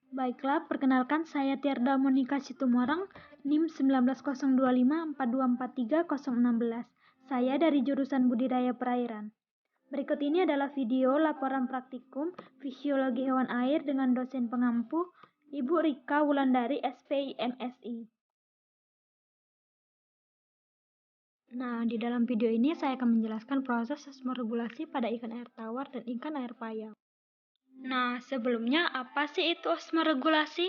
Baiklah, perkenalkan saya Tirda Monika Situmorang, NIM 190254243016. Saya dari jurusan Budidaya Perairan. Berikut ini adalah video laporan praktikum Fisiologi Hewan Air dengan dosen pengampu, Ibu Rika Wulandari, SPI MSI. Nah, di dalam video ini saya akan menjelaskan proses osmoregulasi pada ikan air tawar dan ikan air payau. Nah, sebelumnya apa sih itu osmoregulasi?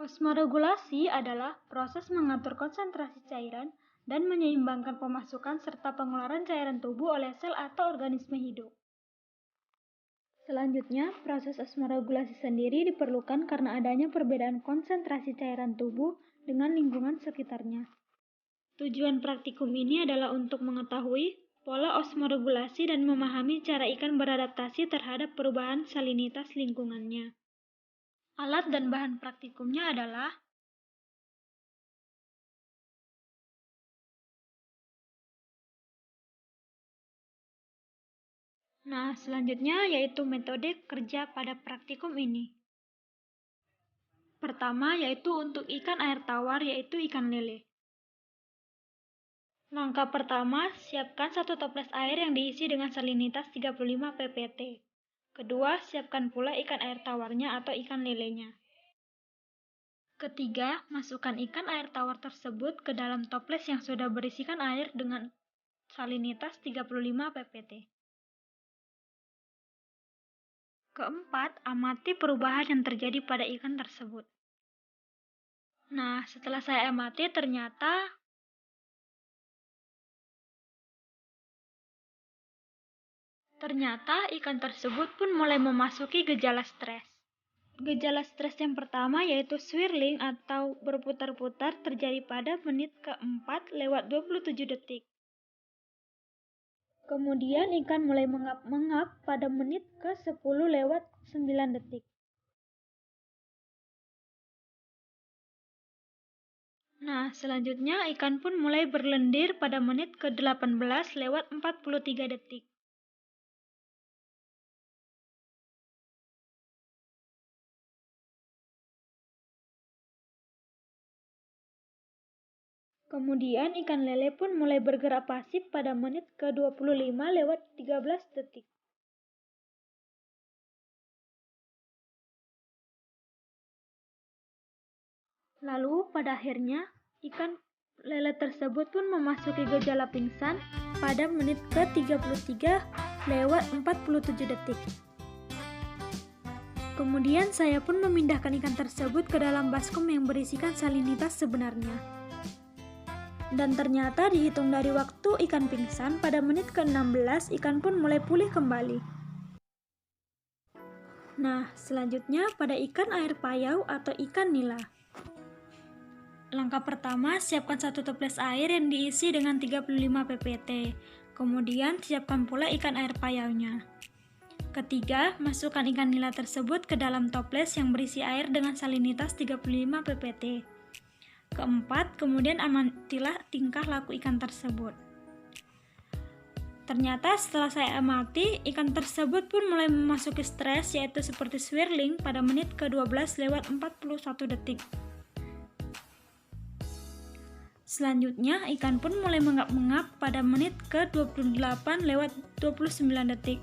Osmoregulasi adalah proses mengatur konsentrasi cairan dan menyeimbangkan pemasukan serta pengeluaran cairan tubuh oleh sel atau organisme hidup. Selanjutnya, proses osmoregulasi sendiri diperlukan karena adanya perbedaan konsentrasi cairan tubuh dengan lingkungan sekitarnya. Tujuan praktikum ini adalah untuk mengetahui pola osmoregulasi dan memahami cara ikan beradaptasi terhadap perubahan salinitas lingkungannya. Alat dan bahan praktikumnya adalah selanjutnya yaitu metode kerja pada praktikum ini. Pertama yaitu untuk ikan air tawar yaitu ikan lele. Langkah pertama, siapkan 1 toples air yang diisi dengan salinitas 35 ppt. Kedua, siapkan pula ikan air tawarnya atau ikan lelenya. Ketiga, masukkan ikan air tawar tersebut ke dalam toples yang sudah berisikan air dengan salinitas 35 ppt. Keempat, amati perubahan yang terjadi pada ikan tersebut. Nah, setelah saya amati ternyata ikan tersebut pun mulai memasuki gejala stres. Gejala stres yang pertama yaitu swirling atau berputar-putar terjadi pada menit ke-4 lewat 27 detik. Kemudian ikan mulai mengap-mengap pada menit ke-10 lewat 9 detik. Nah, selanjutnya ikan pun mulai berlendir pada menit ke-18 lewat 43 detik. Kemudian ikan lele pun mulai bergerak pasif pada menit ke-25 lewat 13 detik. Lalu pada akhirnya ikan lele tersebut pun memasuki gejala pingsan pada menit ke-33 lewat 47 detik. Kemudian saya pun memindahkan ikan tersebut ke dalam baskom yang berisikan salinitas sebenarnya. Dan ternyata dihitung dari waktu ikan pingsan pada menit ke-16 ikan pun mulai pulih kembali. Nah, selanjutnya pada ikan air payau atau ikan nila. Langkah pertama, siapkan 1 toples air yang diisi dengan 35 ppt. Kemudian siapkan pula ikan air payaunya. Ketiga, masukkan ikan nila tersebut ke dalam toples yang berisi air dengan salinitas 35 ppt. Keempat, kemudian amatilah tingkah laku ikan tersebut. Ternyata setelah saya amati, ikan tersebut pun mulai memasuki stres yaitu seperti swirling pada menit ke-12 lewat 41 detik. Selanjutnya, ikan pun mulai mengap-mengap pada menit ke-28 lewat 29 detik.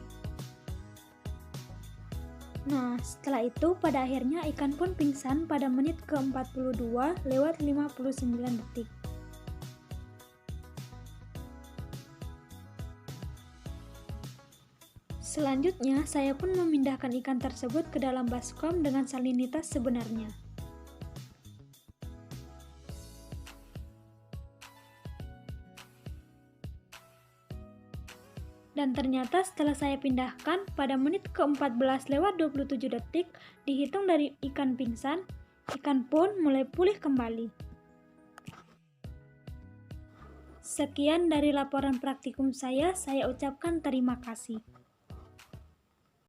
Nah, setelah itu pada akhirnya ikan pun pingsan pada menit ke-42 lewat 59 detik. Selanjutnya, saya pun memindahkan ikan tersebut ke dalam baskom dengan salinitas sebenarnya. Dan ternyata setelah saya pindahkan pada menit ke-14 lewat 27 detik dihitung dari ikan pingsan, ikan pun mulai pulih kembali. Sekian dari laporan praktikum saya ucapkan terima kasih.